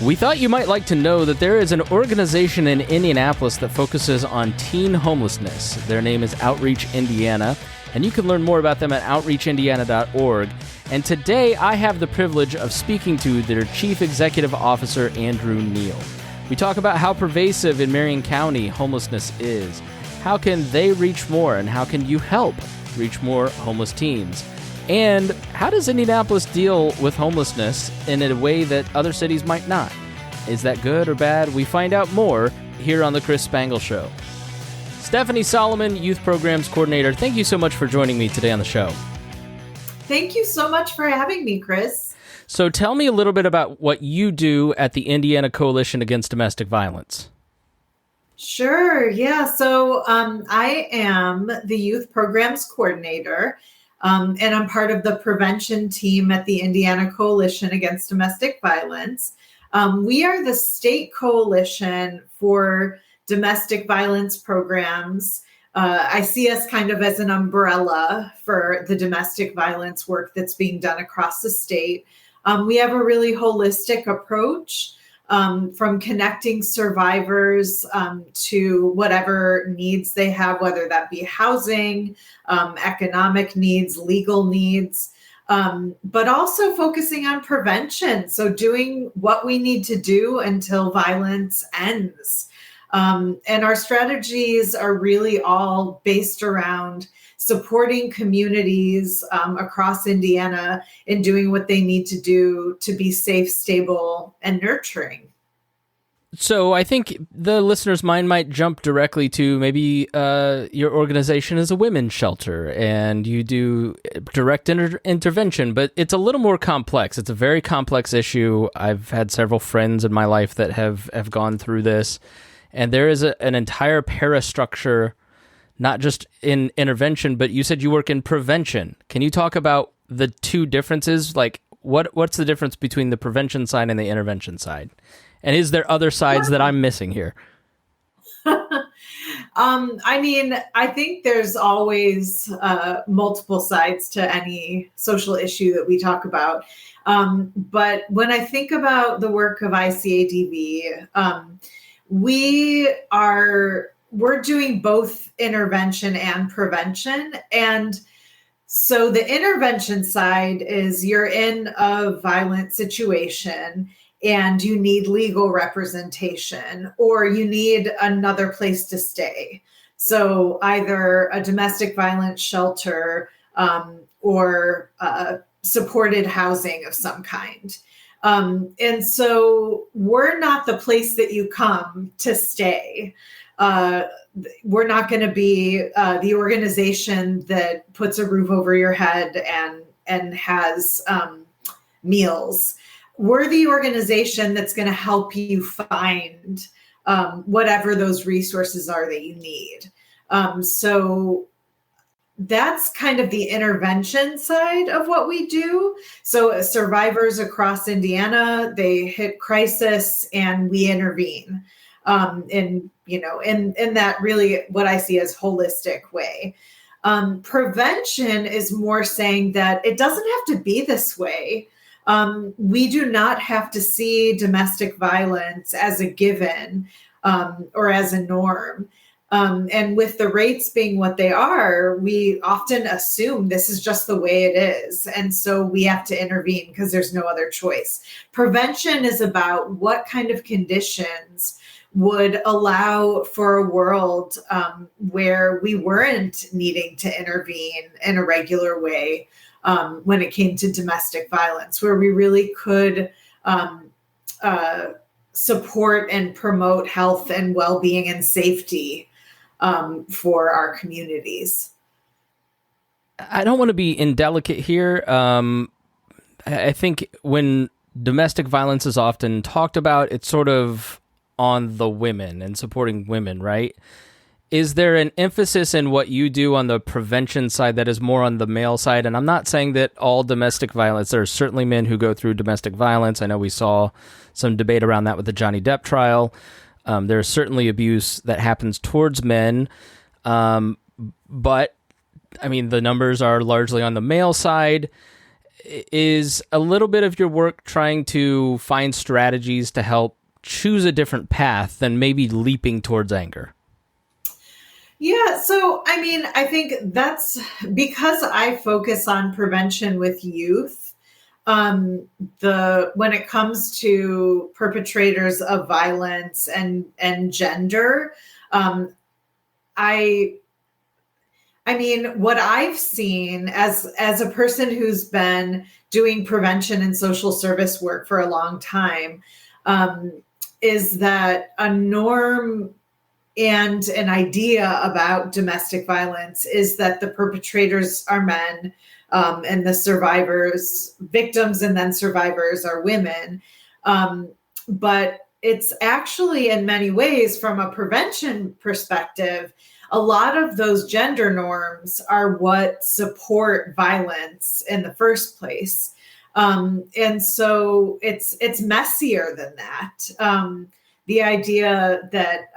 We thought you might like to know that there is an organization in Indianapolis that focuses on teen homelessness. Their name is Outreach Indiana, and you can learn more about them at outreachindiana.org. And today I have the privilege of speaking to their Chief Executive Officer, Andrew Neal. We talk about how pervasive in Marion County homelessness is. How can they reach more, and how can you help reach more homeless teens? And how does Indianapolis deal with homelessness in a way that other cities might not? Is that good or bad? We find out more here on The Chris Spangle Show. Stephanie Solomon, Youth Programs Coordinator, thank you so much for joining me today on the show. Thank you so much for having me, Chris. So tell me a little bit about what you do at the Indiana Coalition Against Domestic Violence. Sure, yeah. So I am the Youth Programs Coordinator. And I'm part of the prevention team at the Indiana Coalition Against Domestic Violence. We are the state coalition for domestic violence programs. I see us kind of as an umbrella for the domestic violence work that's being done across the state. We have a really holistic approach. From connecting survivors to whatever needs they have, whether that be housing, economic needs, legal needs, but also focusing on prevention. So doing what we need to do until violence ends. And our strategies are really all based around supporting communities across Indiana in doing what they need to do to be safe, stable, and nurturing. So I think the listener's mind might jump directly to maybe your organization is a women's shelter and you do direct intervention, but it's a little more complex. It's a very complex issue. I've had several friends in my life that have gone through this, and there is an entire parastructure, not just in intervention, but you said you work in prevention. Can you talk about the two differences? Like, what's the difference between the prevention side and the intervention side? And is there other sides that I'm missing here? I think there's always multiple sides to any social issue that we talk about. But when I think about the work of ICADV, we're doing both intervention and prevention. And so the intervention side is you're in a violent situation and you need legal representation or you need another place to stay. So either a domestic violence shelter or supported housing of some kind. And so we're not the place that you come to stay. We're not going to be the organization that puts a roof over your head and has meals. We're the organization that's going to help you find whatever those resources are that you need. So that's kind of the intervention side of what we do. So survivors across Indiana, they hit crisis and we intervene. In that really what I see as holistic way. Prevention is more saying that it doesn't have to be this way. We do not have to see domestic violence as a given or as a norm. And with the rates being what they are, we often assume this is just the way it is. And so we have to intervene because there's no other choice. Prevention is about what kind of conditions would allow for a world where we weren't needing to intervene in a regular way when it came to domestic violence, where we really could support and promote health and well-being and safety for our communities. I don't want to be indelicate here. I think when domestic violence is often talked about, it's sort of on the women and supporting women, right? Is there an emphasis in what you do on the prevention side that is more on the male side? And I'm not saying that all domestic violence, there are certainly men who go through domestic violence. I know we saw some debate around that with the Johnny Depp trial. There's certainly abuse that happens towards men. But, I mean, the numbers are largely on the male side. is a little bit of your work trying to find strategies to help choose a different path than maybe leaping towards anger? Yeah, so I mean, I think that's because I focus on prevention with youth. The when it comes to perpetrators of violence and gender, um, I I mean, what I've seen as a person who's been doing prevention and social service work for a long time, um, is that a norm and an idea about domestic violence is that the perpetrators are men, and the survivors, victims, and then survivors are women. Um, but it's actually, in many ways, from a prevention perspective, a lot of those gender norms are what support violence in the first place. And so it's messier than that. The idea that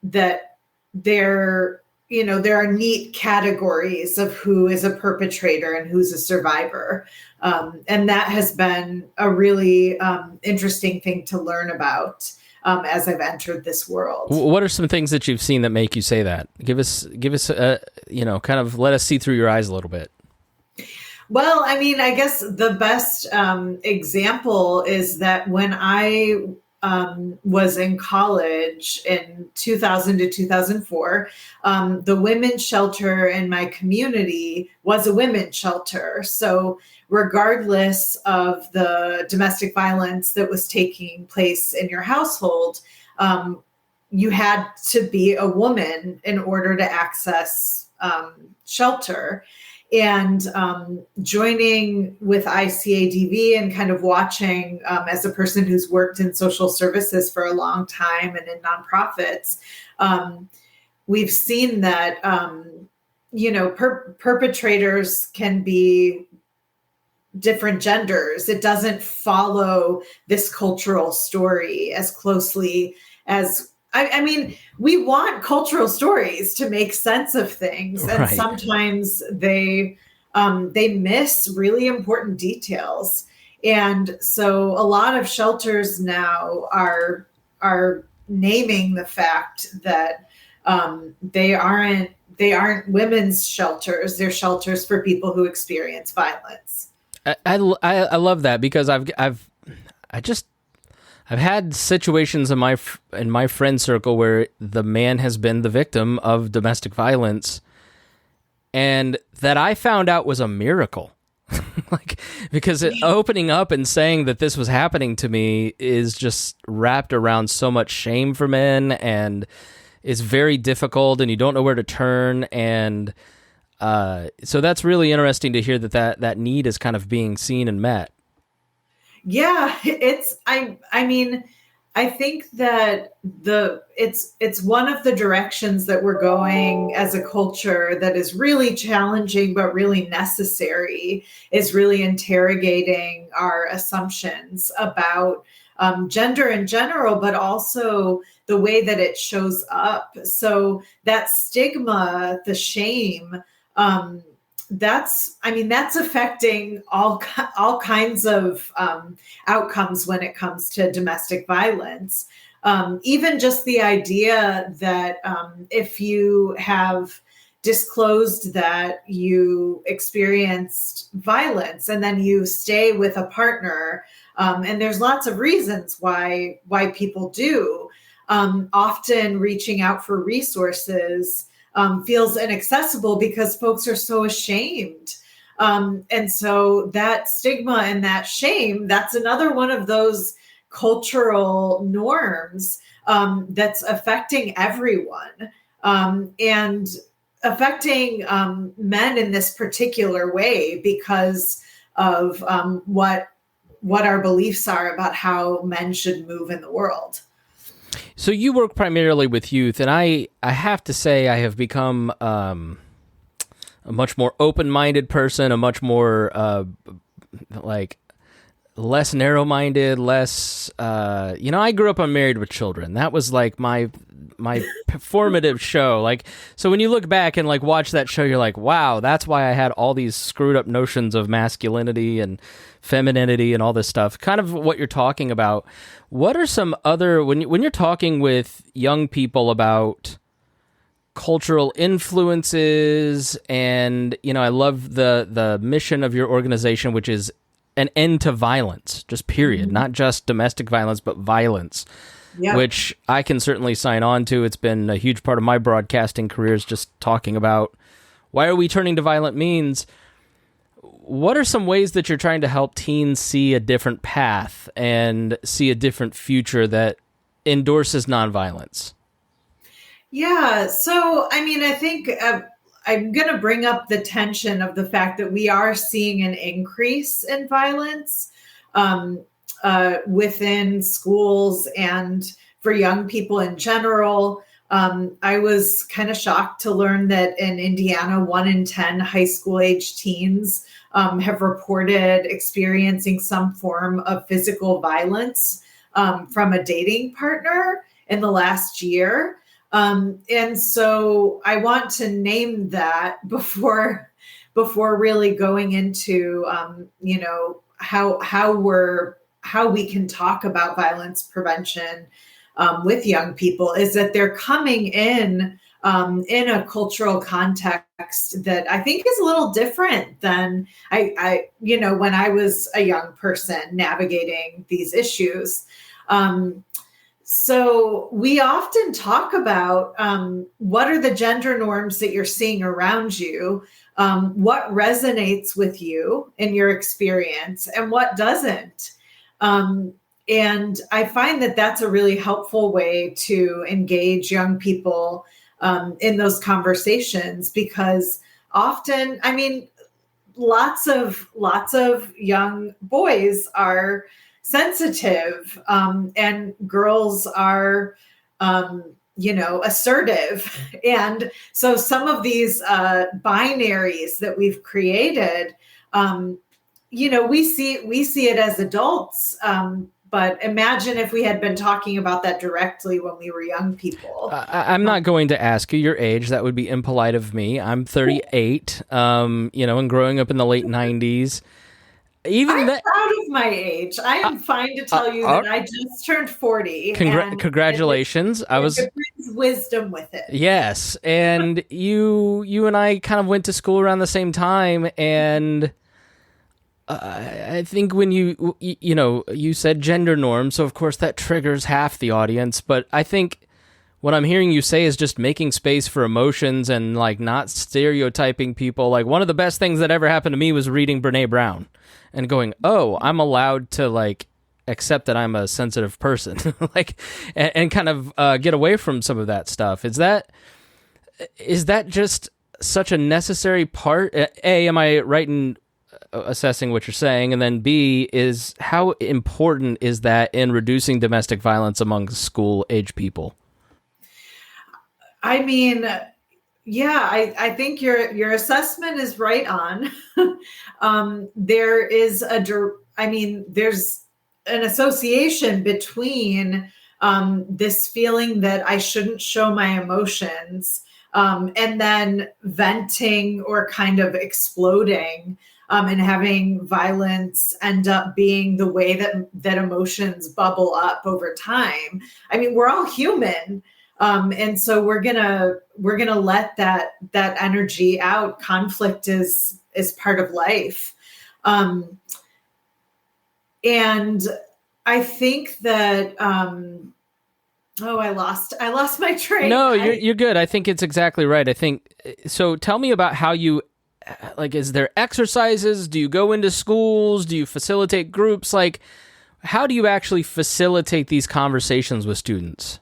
that there there are neat categories of who is a perpetrator and who's a survivor, and that has been a really interesting thing to learn about as I've entered this world. What are some things that you've seen that make you say that? Give us kind of let us see through your eyes a little bit. Well, I mean, I guess the best example is that when I was in college in 2000 to 2004, the women's shelter in my community was a women's shelter. So regardless of the domestic violence that was taking place in your household, you had to be a woman in order to access shelter. And joining with ICADV and kind of watching as a person who's worked in social services for a long time and in nonprofits, we've seen that, perpetrators can be different genders. It doesn't follow this cultural story as closely as I mean, we want cultural stories to make sense of things, and Right. sometimes they miss really important details. And so, a lot of shelters now are naming the fact that they aren't women's shelters; they're shelters for people who experience violence. I love that because I've had situations in my friend circle where the man has been the victim of domestic violence, and that I found out was a miracle. Because opening up and saying that this was happening to me is just wrapped around so much shame for men, and is very difficult, and you don't know where to turn, and so that's really interesting to hear that need is kind of being seen and met. Yeah, I mean, I think that it's one of the directions that we're going as a culture that is really challenging but really necessary, is really interrogating our assumptions about gender in general, but also the way that it shows up. So that stigma, the shame, that's affecting all kinds of outcomes when it comes to domestic violence. Even just the idea that if you have disclosed that you experienced violence and then you stay with a partner, and there's lots of reasons why people do, often reaching out for resources feels inaccessible because folks are so ashamed. And so that stigma and that shame, that's another one of those cultural norms that's affecting everyone, and affecting men in this particular way because of what our beliefs are about how men should move in the world. So you work primarily with youth, and I have to say I have become a much more open-minded person, a much more less narrow-minded, less, I grew up on Married with Children. That was like my formative show. Like, so when you look back and like watch that show, you're like, wow, that's why I had all these screwed up notions of masculinity and femininity and all this stuff. Kind of what you're talking about. What are some other, when you're talking with young people about cultural influences, and I love the mission of your organization, which is an end to violence, just period, not just domestic violence, but violence, which I can certainly sign on to. It's been a huge part of my broadcasting career, is just talking about why are we turning to violent means. What are some ways that you're trying to help teens see a different path and see a different future that endorses nonviolence? Yeah. So, I think I'm going to bring up the tension of the fact that we are seeing an increase in violence within schools and for young people in general. I was kind of shocked to learn that in Indiana, 1 in 10 high school age teens have reported experiencing some form of physical violence from a dating partner in the last year. And so I want to name that before really going into, how we can talk about violence prevention with young people, is that they're coming in a cultural context that I think is a little different than when I was a young person navigating these issues. So we often talk about what are the gender norms that you're seeing around you, what resonates with you in your experience, and what doesn't. And I find that that's a really helpful way to engage young people in those conversations, because often, lots of young boys are sensitive, and girls are, assertive. And so some of these binaries that we've created, we see it as adults. But imagine if we had been talking about that directly when we were young people. I'm not going to ask you your age. That would be impolite of me. I'm 38, and growing up in the late 90s. I'm proud of my age. I am fine to tell you that I just turned 40. Congratulations. It brings wisdom with it. Yes. And you and I kind of went to school around the same time. And I think when you said gender norms, so of course that triggers half the audience. But I think what I'm hearing you say is just making space for emotions and like not stereotyping people. Like, one of the best things that ever happened to me was reading Brene Brown and going, oh, I'm allowed to like accept that I'm a sensitive person, like, and kind of get away from some of that stuff. Is that just such a necessary part? A, am I right in assessing what you're saying? And then B, is how important is that in reducing domestic violence among school age people? I think your assessment is right on. There's an association between this feeling that I shouldn't show my emotions, and then venting or kind of exploding, and having violence end up being the way that emotions bubble up over time. We're all human. And so we're gonna let that energy out. Conflict is part of life. And I think that, I lost my train. No, you're good. I think it's exactly right. I think, so tell me about how you, like, is there exercises? Do you go into schools? Do you facilitate groups? Like, how do you actually facilitate these conversations with students?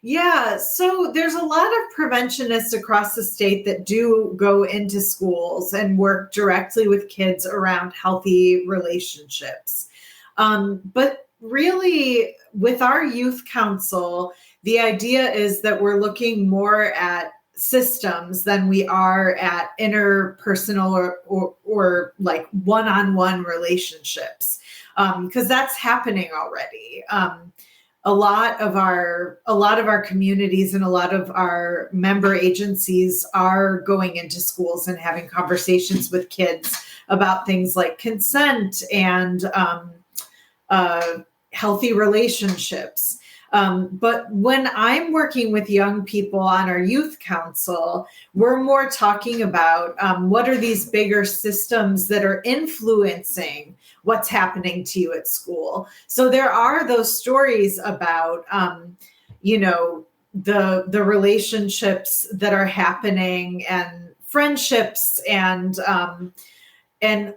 Yeah, so there's a lot of preventionists across the state that do go into schools and work directly with kids around healthy relationships. But really, with our youth council, the idea is that we're looking more at systems than we are at interpersonal or like one-on-one relationships. because that's happening already. A lot of our communities and a lot of our member agencies are going into schools and having conversations with kids about things like consent and healthy relationships. But when I'm working with young people on our youth council, we're more talking about what are these bigger systems that are influencing what's happening to you at school. So there are those stories about, the relationships that are happening and friendships and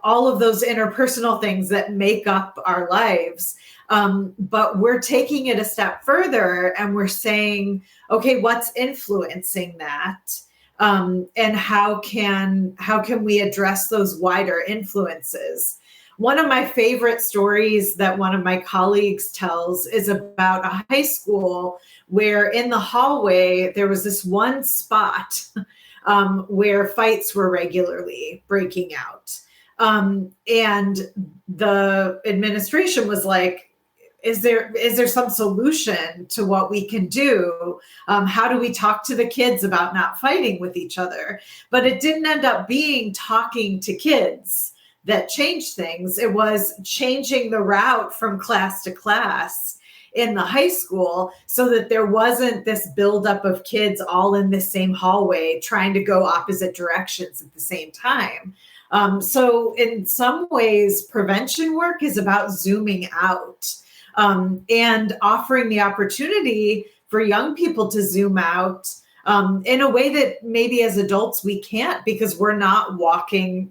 all of those interpersonal things that make up our lives. But we're taking it a step further and we're saying, okay, what's influencing that? And how can we address those wider influences? One of my favorite stories that one of my colleagues tells is about a high school where in the hallway, there was this one spot where fights were regularly breaking out. And the administration was like, is there some solution to what we can do? How do we talk to the kids about not fighting with each other? But it didn't end up being talking to kids that changed things. It was changing the route from class to class in the high school so that there wasn't this buildup of kids all in the same hallway trying to go opposite directions at the same time. So in some ways, prevention work is about zooming out and offering the opportunity for young people to zoom out in a way that maybe as adults we can't, because we're not walking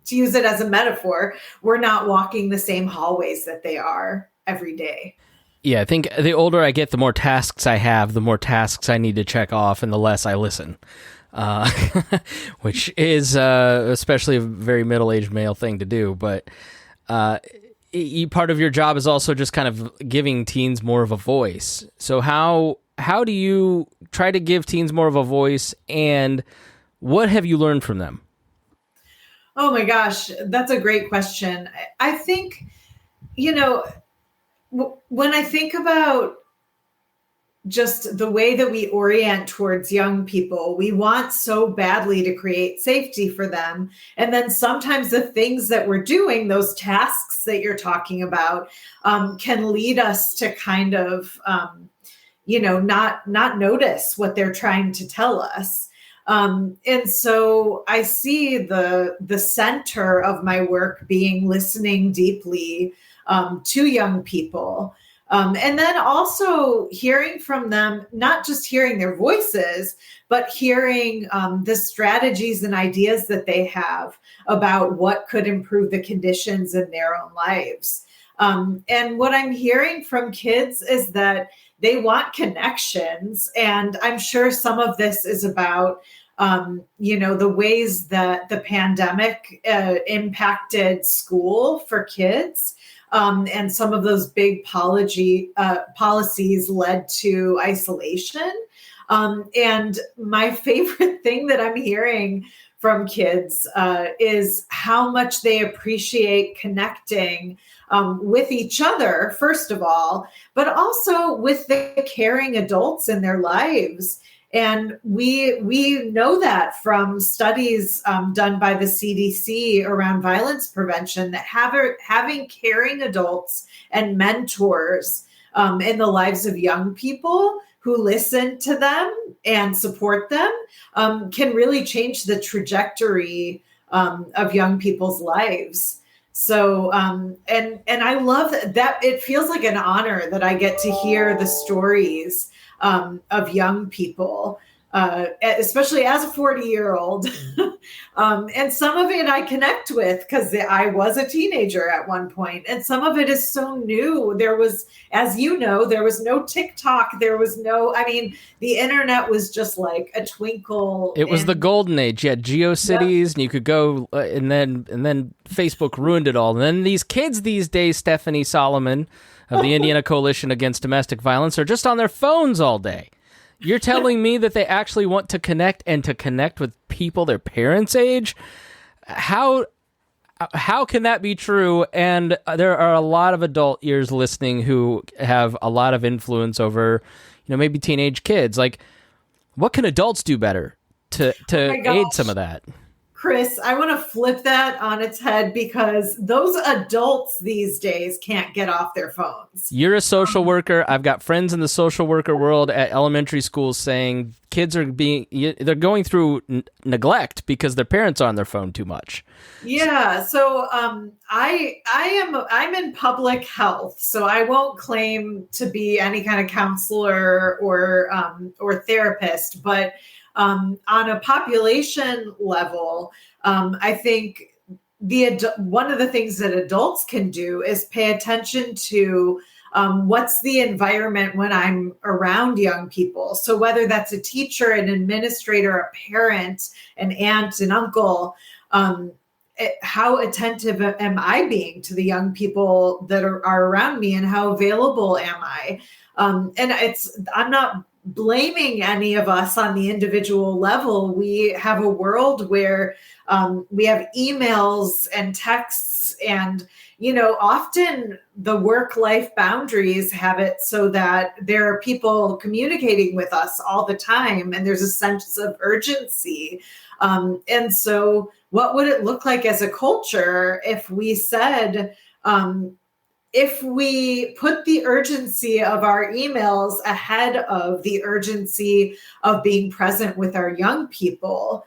to use it as a metaphor, we're not walking the same hallways that they are every day. Yeah, I think the older I get, the more tasks I have, the more tasks I need to check off, and the less I listen. Which is especially a very middle-aged male thing to do. But part of your job is also just kind of giving teens more of a voice. So how do you try to give teens more of a voice, and what have you learned from them? Oh my gosh, that's a great question. I think, when I think about just the way that we orient towards young people, we want so badly to create safety for them. And then sometimes the things that we're doing, those tasks that you're talking about, can lead us to kind of, not notice what they're trying to tell us. And so I see the center of my work being listening deeply to young people. And then also hearing from them, not just hearing their voices, but hearing the strategies and ideas that they have about what could improve the conditions in their own lives. And what I'm hearing from kids is that they want connections. And I'm sure some of this is about, the ways that the pandemic impacted school for kids. And some of those big policies led to isolation. And my favorite thing that I'm hearing from kids is how much they appreciate connecting with each other, first of all, but also with the caring adults in their lives. And we know that from studies done by the CDC around violence prevention, that having caring adults and mentors in the lives of young people who listen to them and support them can really change the trajectory of young people's lives. So, and I love that it feels like an honor that I get to hear the stories of young people, especially as a 40-year-old. And some of it I connect with because I was a teenager at one point, and some of it is so new. There was, as you know, there was no TikTok. There was the internet was just like a twinkle. It was the golden age. You had GeoCities, and you could go, and then Facebook ruined it all. And then these kids these days, Stephanie Solomon of the Indiana Coalition Against Domestic Violence, are just on their phones all day. You're telling me that they actually want to connect with people their parents' age? How how can that be true? And there are a lot of adult ears listening who have a lot of influence over, maybe teenage kids. Like, what can adults do better to aid some of that? Chris, I want to flip that on its head because those adults these days can't get off their phones. You're a social worker. I've got friends in the social worker world at elementary schools saying kids are they're going through neglect because their parents are on their phone too much. Yeah. So I'm in public health, so I won't claim to be any kind of counselor or therapist, but on a population level, I think one of the things that adults can do is pay attention to what's the environment when I'm around young people. So whether that's a teacher, an administrator, a parent, an aunt, an uncle, how attentive am I being to the young people that are around me, and how available am I? And I'm not blaming any of us on the individual level. We have a world where we have emails and texts, and often the work-life boundaries have it so that there are people communicating with us all the time, and there's a sense of urgency. And so what would it look like as a culture if we said, if we put the urgency of our emails ahead of the urgency of being present with our young people,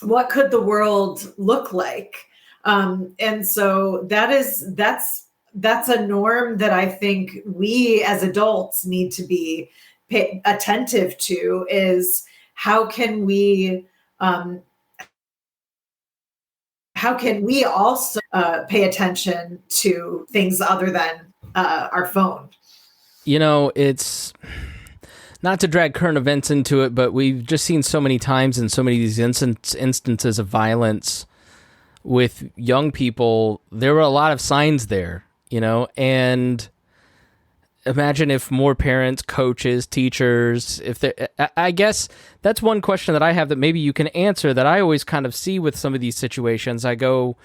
what could the world look like? And so that's a norm that I think we as adults need to be attentive to, is how can we also pay attention to things other than our phone? It's not to drag current events into it, but we've just seen so many times in so many of these instances of violence with young people. There were a lot of signs there, and imagine if more parents, coaches, teachers, I guess that's one question that I have that maybe you can answer, that I always kind of see with some of these situations. I go,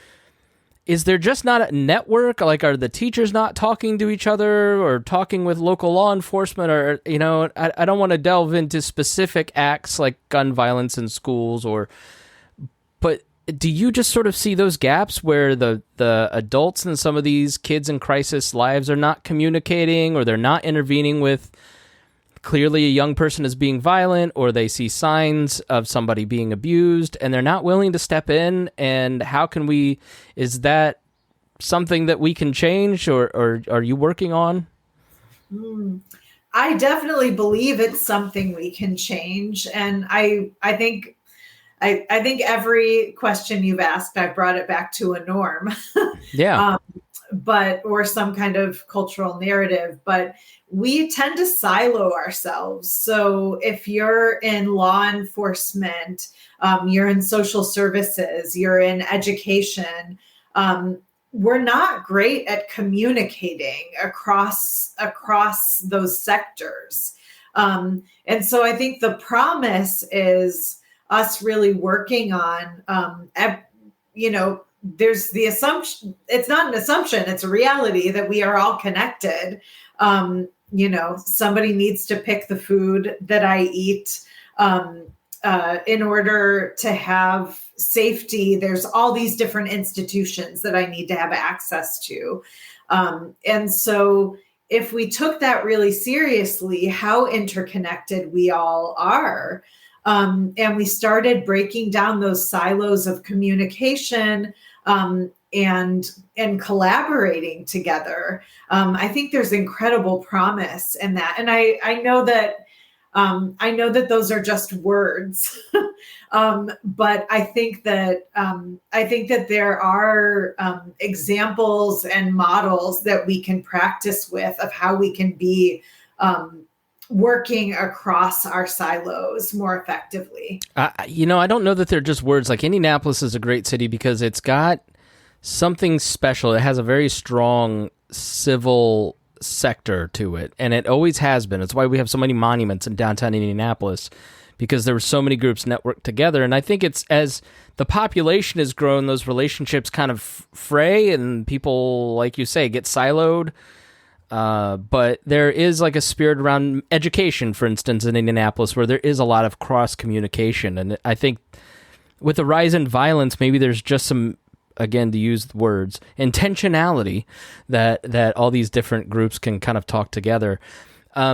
is there just not a network? Like, are the teachers not talking to each other or talking with local law enforcement? Or, I don't want to delve into specific acts like gun violence in schools, but do you just sort of see those gaps where the adults in some of these kids in crisis lives are not communicating, or they're not intervening with clearly a young person is being violent, or they see signs of somebody being abused and they're not willing to step in? And is that something that we can change, or are you working on? I definitely believe it's something we can change. And I think every question you've asked, I've brought it back to a norm. Yeah. Or some kind of cultural narrative, but we tend to silo ourselves. So if you're in law enforcement, you're in social services, you're in education, we're not great at communicating across those sectors. And so I think the promise is us really working on, there's the assumption, it's not an assumption, it's a reality that we are all connected. Somebody needs to pick the food that I eat in order to have safety. There's all these different institutions that I need to have access to. And so if we took that really seriously, how interconnected we all are, and we started breaking down those silos of communication, and collaborating together, I think there's incredible promise in that. And I know that those are just words, but I think that there are examples and models that we can practice with of how we can be working across our silos more effectively. I don't know that they're just words. Like, Indianapolis is a great city because it's got something special. It has a very strong civil sector to it, and it always has been. It's why we have so many monuments in downtown Indianapolis, because there were so many groups networked together. And I think it's as the population has grown, those relationships kind of fray and people, like you say, get siloed. But there is like a spirit around education, for instance, in Indianapolis, where there is a lot of cross communication. And I think with the rise in violence, maybe there's just some, again, to use the words, intentionality that all these different groups can kind of talk together.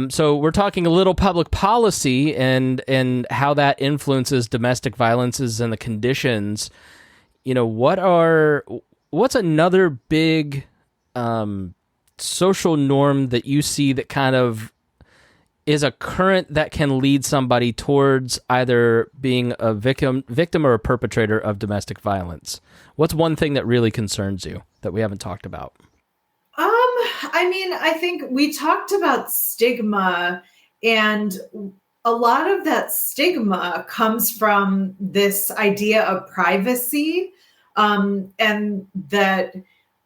So we're talking a little public policy and how that influences domestic violences and the conditions. You know, what's another big social norm that you see that kind of is a current that can lead somebody towards either being a victim or a perpetrator of domestic violence? What's one thing that really concerns you that we haven't talked about? I mean, I think we talked about stigma, and a lot of that stigma comes from this idea of privacy, and that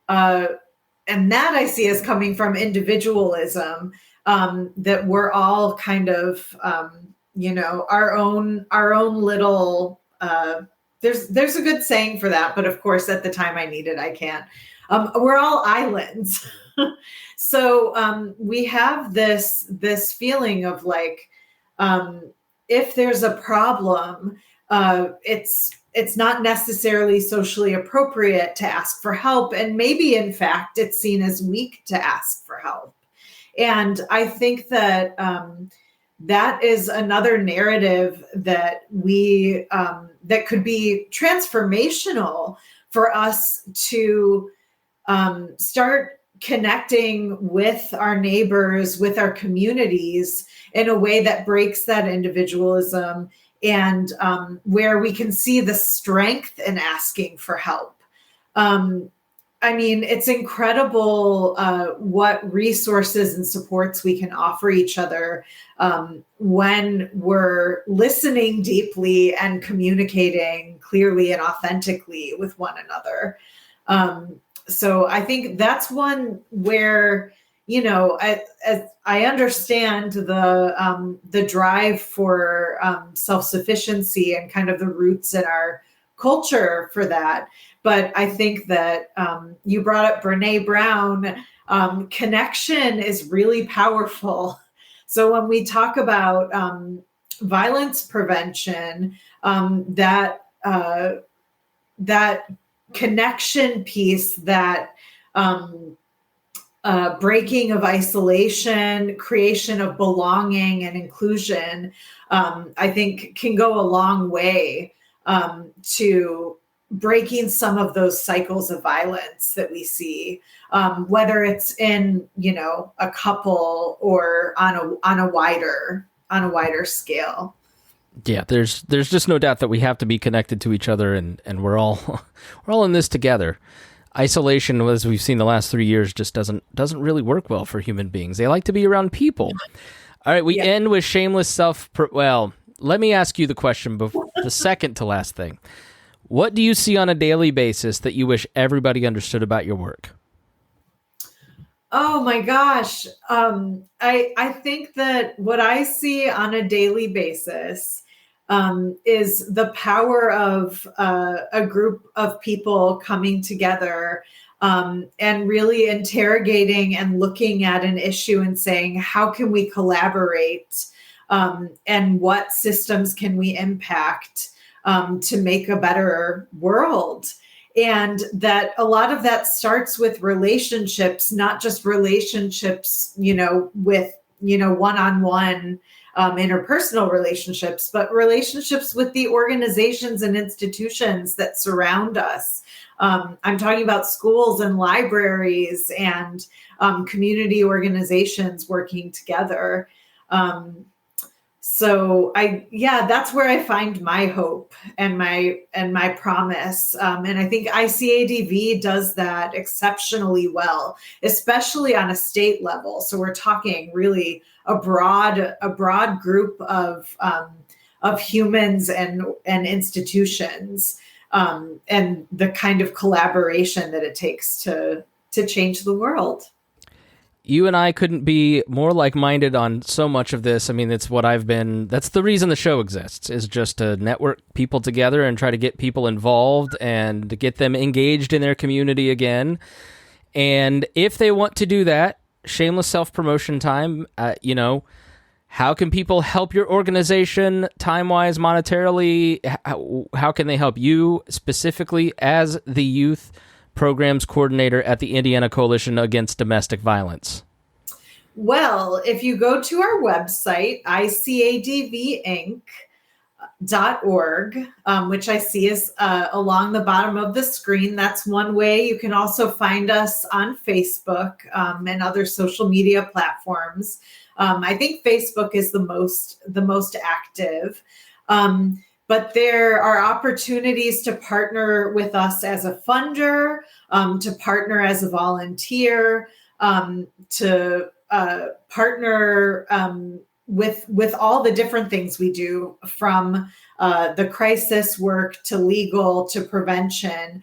I see as coming from individualism. That we're all kind of, our own little. There's a good saying for that, but of course, at the time I need it, I can't. We're all islands, so we have this feeling of like, if there's a problem, it's not necessarily socially appropriate to ask for help, and maybe in fact it's seen as weak to ask for help. And I think that that is another narrative that that could be transformational for us to start connecting with our neighbors, with our communities in a way that breaks that individualism, and where we can see the strength in asking for help. I mean, it's incredible what resources and supports we can offer each other when we're listening deeply and communicating clearly and authentically with one another. So I think that's one where, I understand the drive for self-sufficiency and kind of the roots in our culture for that. But I think that you brought up Brene Brown. Connection is really powerful. So when we talk about violence prevention, that connection piece, that breaking of isolation, creation of belonging and inclusion, I think can go a long way to breaking some of those cycles of violence that we see, whether it's in, a couple or on a wider scale. Yeah, there's just no doubt that we have to be connected to each other, and we're all in this together. Isolation, as we've seen the last 3 years, just doesn't really work well for human beings. They like to be around people. All right, we end with shameless well, let me ask you the question before the second to last thing. What do you see on a daily basis that you wish everybody understood about your work? Oh my gosh. I think that what I see on a daily basis is the power of a group of people coming together and really interrogating and looking at an issue and saying, how can we collaborate, and what systems can we impact to make a better world? And that a lot of that starts with relationships, not just relationships, with, one-on-one interpersonal relationships, but relationships with the organizations and institutions that surround us. I'm talking about schools and libraries and community organizations working together. So that's where I find my hope and my promise. And I think ICADV does that exceptionally well, especially on a state level. So we're talking really a broad group of humans and institutions, and the kind of collaboration that it takes to change the world. You and I couldn't be more like-minded on so much of this. I mean, that's the reason the show exists, is just to network people together and try to get people involved and to get them engaged in their community again. And if they want to do that, shameless self-promotion time, how can people help your organization time-wise, monetarily? How can they help you specifically as the youth programs coordinator at the Indiana Coalition Against Domestic Violence? Well, if you go to our website, icadvinc.org, which I see is along the bottom of the screen, that's one way. You can also find us on Facebook and other social media platforms. I think Facebook is the most active. But there are opportunities to partner with us as a funder, to partner as a volunteer, to partner with all the different things we do, from the crisis work to legal to prevention.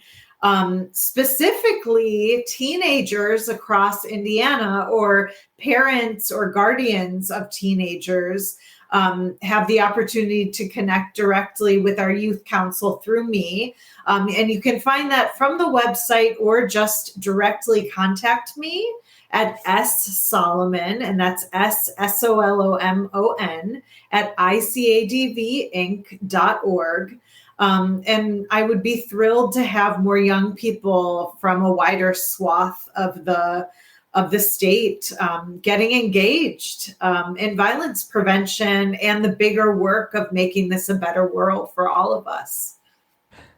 Specifically, teenagers across Indiana or parents or guardians of teenagers have the opportunity to connect directly with our youth council through me. And you can find that from the website or just directly contact me at ssolomon, and that's SSOLOMON at icadvinc.org. And I would be thrilled to have more young people from a wider swath of the state getting engaged in violence prevention and the bigger work of making this a better world for all of us.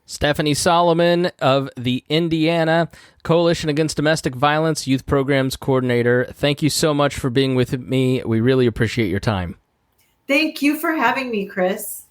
Stephanie Solomon of the Indiana Coalition Against Domestic Violence Youth Programs Coordinator, thank you so much for being with me. We really appreciate your time. Thank you for having me, Chris.